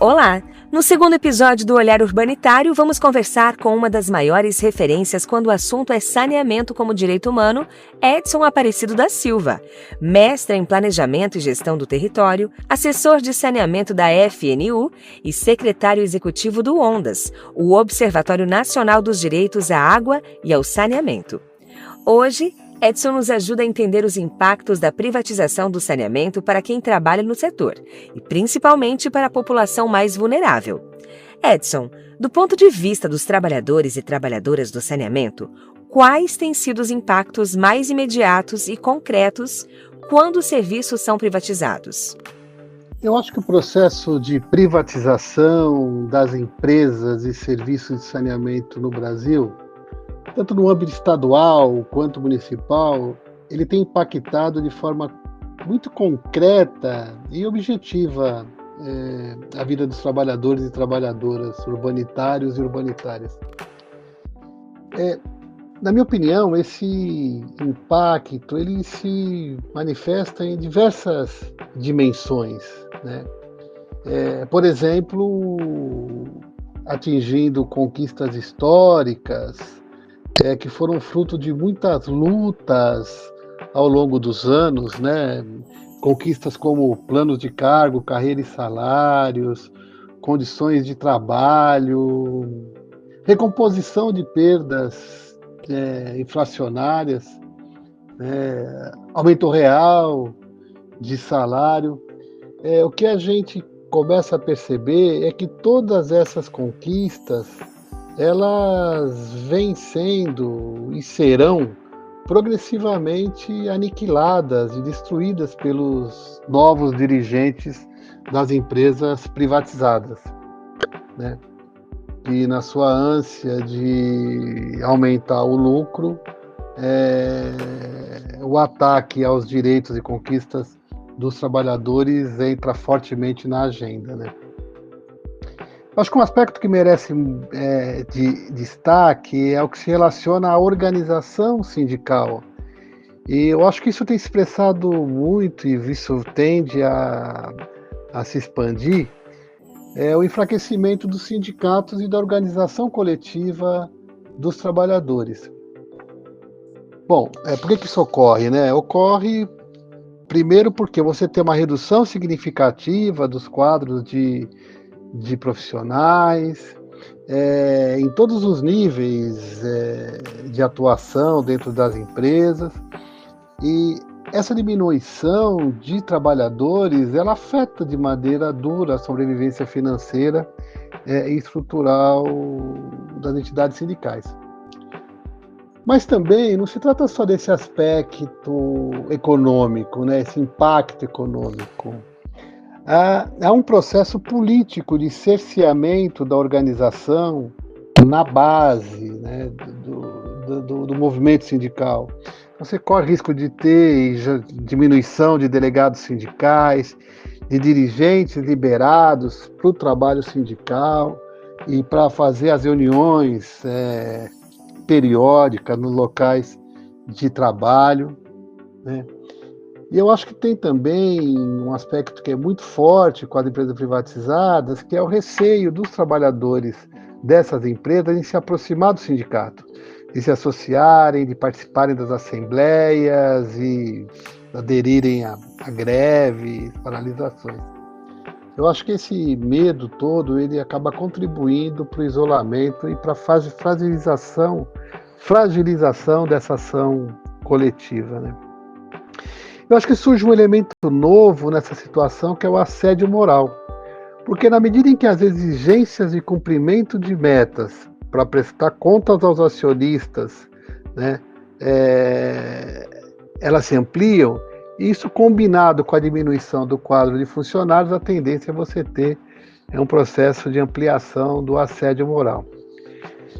Olá! No segundo episódio do Olhar Urbanitário, vamos conversar com uma das maiores referências quando o assunto é saneamento como direito humano, Edson Aparecido da Silva, mestre em Planejamento e Gestão do Território, assessor de saneamento da FNU e secretário executivo do ONDAS, o Observatório Nacional dos Direitos à Água e ao Saneamento. Hoje, Edson nos ajuda a entender os impactos da privatização do saneamento para quem trabalha no setor, e principalmente para a população mais vulnerável. Edson, do ponto de vista dos trabalhadores e trabalhadoras do saneamento, quais têm sido os impactos mais imediatos e concretos quando os serviços são privatizados? Eu acho que o processo de privatização das empresas e serviços de saneamento no Brasil, tanto no âmbito estadual quanto municipal, ele tem impactado de forma muito concreta e objetiva a vida dos trabalhadores e trabalhadoras, urbanitários e urbanitárias. Na minha opinião, esse impacto ele se manifesta em diversas dimensões, né? Por exemplo, atingindo conquistas históricas, que foram fruto de muitas lutas ao longo dos anos, né? Conquistas como planos de cargo, carreira e salários, condições de trabalho, recomposição de perdas inflacionárias, aumento real de salário. O que a gente começa a perceber é que todas essas conquistas elas vêm sendo e serão progressivamente aniquiladas e destruídas pelos novos dirigentes das empresas privatizadas, né? E na sua ânsia de aumentar o lucro, o ataque aos direitos e conquistas dos trabalhadores entra fortemente na agenda, né? Acho que um aspecto que merece de destaque é o que se relaciona à organização sindical. E eu acho que isso tem se expressado muito e isso tende a se expandir, o enfraquecimento dos sindicatos e da organização coletiva dos trabalhadores. Bom, por que isso ocorre, né? Ocorre, primeiro, porque você tem uma redução significativa dos quadros de profissionais, em todos os níveis de atuação dentro das empresas, e essa diminuição de trabalhadores, ela afeta de maneira dura a sobrevivência financeira e estrutural das entidades sindicais. Mas também não se trata só desse aspecto econômico, né, esse impacto econômico. Há um processo político de cerceamento da organização na base, né, do movimento sindical. Você corre risco de ter diminuição de delegados sindicais, de dirigentes liberados para o trabalho sindical e para fazer as reuniões periódicas nos locais de trabalho, né? E eu acho que tem também um aspecto que é muito forte com as empresas privatizadas, que é o receio dos trabalhadores dessas empresas em se aproximar do sindicato, de se associarem, de participarem das assembleias e aderirem a greves, paralisações. Eu acho que esse medo todo ele acaba contribuindo para o isolamento e para a fragilização dessa ação coletiva, né? Eu acho que surge um elemento novo nessa situação, que é o assédio moral. Porque na medida em que as exigências de cumprimento de metas para prestar contas aos acionistas, né, elas se ampliam, isso combinado com a diminuição do quadro de funcionários, a tendência é você ter um processo de ampliação do assédio moral.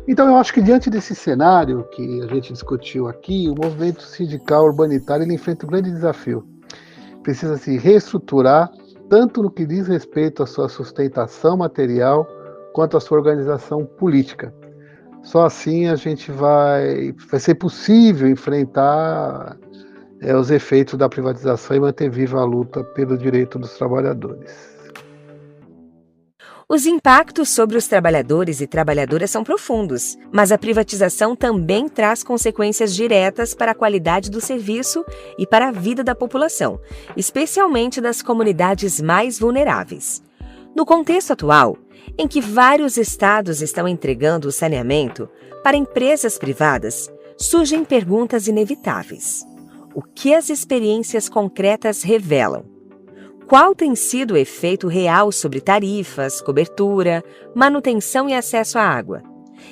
Então eu acho que diante desse cenário que a gente discutiu aqui, o movimento sindical urbanitário ele enfrenta um grande desafio. Precisa se reestruturar, tanto no que diz respeito à sua sustentação material, quanto à sua organização política. Só assim a gente vai ser possível enfrentar os efeitos da privatização e manter viva a luta pelo direito dos trabalhadores. Os impactos sobre os trabalhadores e trabalhadoras são profundos, mas a privatização também traz consequências diretas para a qualidade do serviço e para a vida da população, especialmente das comunidades mais vulneráveis. No contexto atual, em que vários estados estão entregando o saneamento para empresas privadas, surgem perguntas inevitáveis. O que as experiências concretas revelam? Qual tem sido o efeito real sobre tarifas, cobertura, manutenção e acesso à água?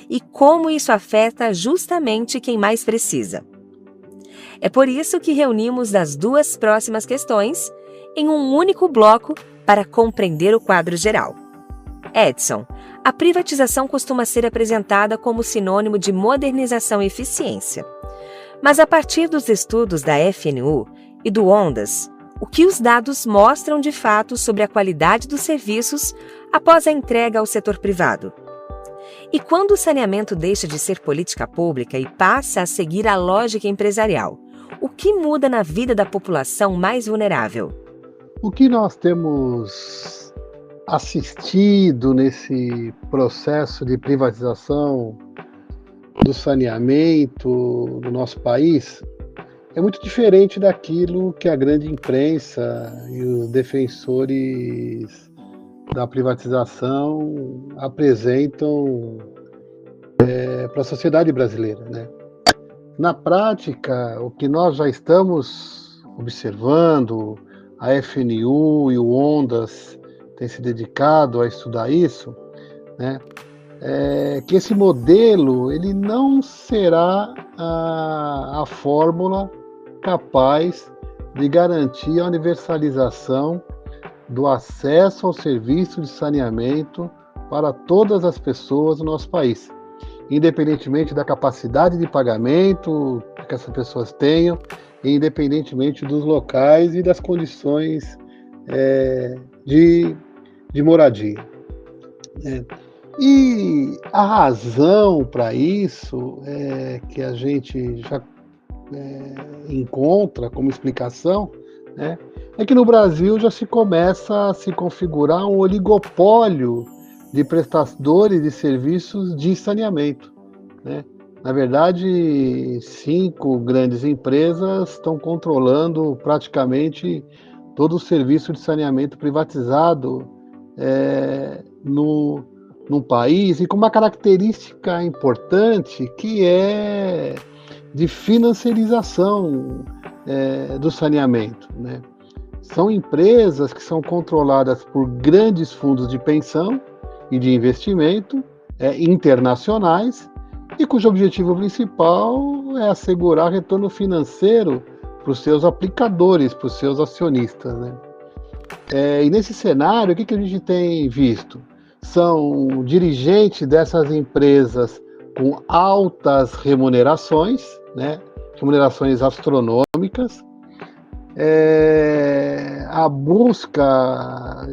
E como isso afeta justamente quem mais precisa? É por isso que reunimos as duas próximas questões em um único bloco para compreender o quadro geral. Edson, a privatização costuma ser apresentada como sinônimo de modernização e eficiência. Mas a partir dos estudos da FNU e do Ondas, o que os dados mostram de fato sobre a qualidade dos serviços após a entrega ao setor privado? E quando o saneamento deixa de ser política pública e passa a seguir a lógica empresarial, o que muda na vida da população mais vulnerável? O que nós temos assistido nesse processo de privatização do saneamento no nosso país é muito diferente daquilo que a grande imprensa e os defensores da privatização apresentam para a sociedade brasileira, né? Na prática, o que nós já estamos observando, a FNU e o Ondas têm se dedicado a estudar isso, né? Que esse modelo ele não será a fórmula capaz de garantir a universalização do acesso ao serviço de saneamento para todas as pessoas do nosso país, independentemente da capacidade de pagamento que essas pessoas tenham, e independentemente dos locais e das condições de moradia. E a razão para isso que a gente já encontra como explicação, né, é que no Brasil já se começa a se configurar um oligopólio de prestadores de serviços de saneamento, né? Na verdade, 5 grandes empresas estão controlando praticamente todo o serviço de saneamento privatizado no país, e com uma característica importante que é de financiarização do saneamento, né? São empresas que são controladas por grandes fundos de pensão e de investimento internacionais, e cujo objetivo principal é assegurar retorno financeiro para os seus aplicadores, para os seus acionistas, né? E nesse cenário, o que a gente tem visto? São dirigentes dessas empresas com altas remunerações, né? Remunerações astronômicas, a busca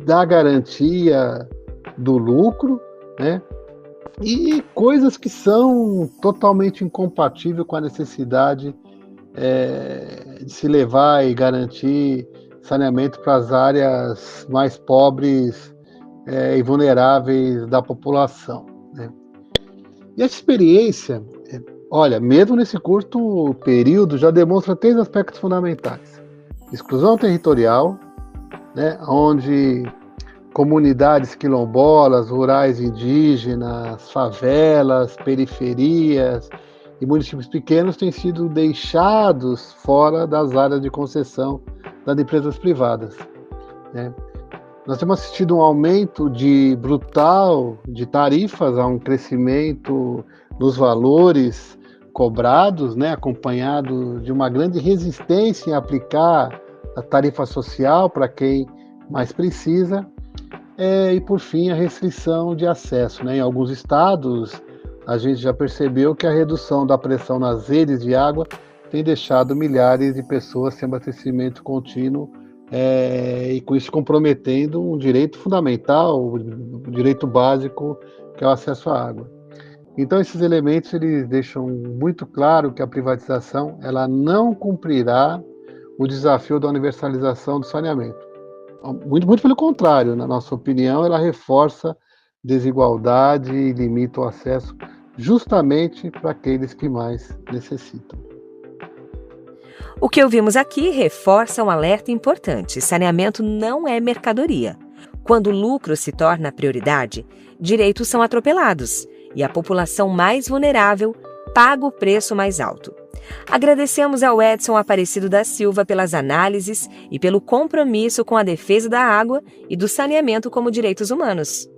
da garantia do lucro, né? E coisas que são totalmente incompatíveis com a necessidade de se levar e garantir saneamento para as áreas mais pobres e vulneráveis da população, né? E a experiência, olha, mesmo nesse curto período, já demonstra 3 aspectos fundamentais: exclusão territorial, né, onde comunidades quilombolas, rurais indígenas, favelas, periferias e municípios pequenos têm sido deixados fora das áreas de concessão das empresas privadas, né? Nós temos assistido um aumento brutal de tarifas, a um crescimento nos valores cobrados, né, acompanhado de uma grande resistência em aplicar a tarifa social para quem mais precisa, e por fim a restrição de acesso, né? Em alguns estados a gente já percebeu que a redução da pressão nas redes de água tem deixado milhares de pessoas sem abastecimento contínuo, e com isso comprometendo um direito fundamental, o direito básico, que é o acesso à água. Então esses elementos eles deixam muito claro que a privatização ela não cumprirá o desafio da universalização do saneamento. Muito pelo contrário, na nossa opinião, ela reforça desigualdade e limita o acesso justamente para aqueles que mais necessitam. O que ouvimos aqui reforça um alerta importante: saneamento não é mercadoria. Quando o lucro se torna a prioridade, direitos são atropelados e a população mais vulnerável paga o preço mais alto. Agradecemos ao Edson Aparecido da Silva pelas análises e pelo compromisso com a defesa da água e do saneamento como direitos humanos.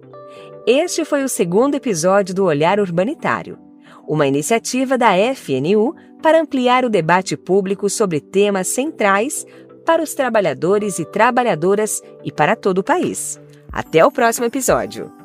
Este foi o segundo episódio do Olhar Urbanitário, uma iniciativa da FNU para ampliar o debate público sobre temas centrais para os trabalhadores e trabalhadoras e para todo o país. Até o próximo episódio!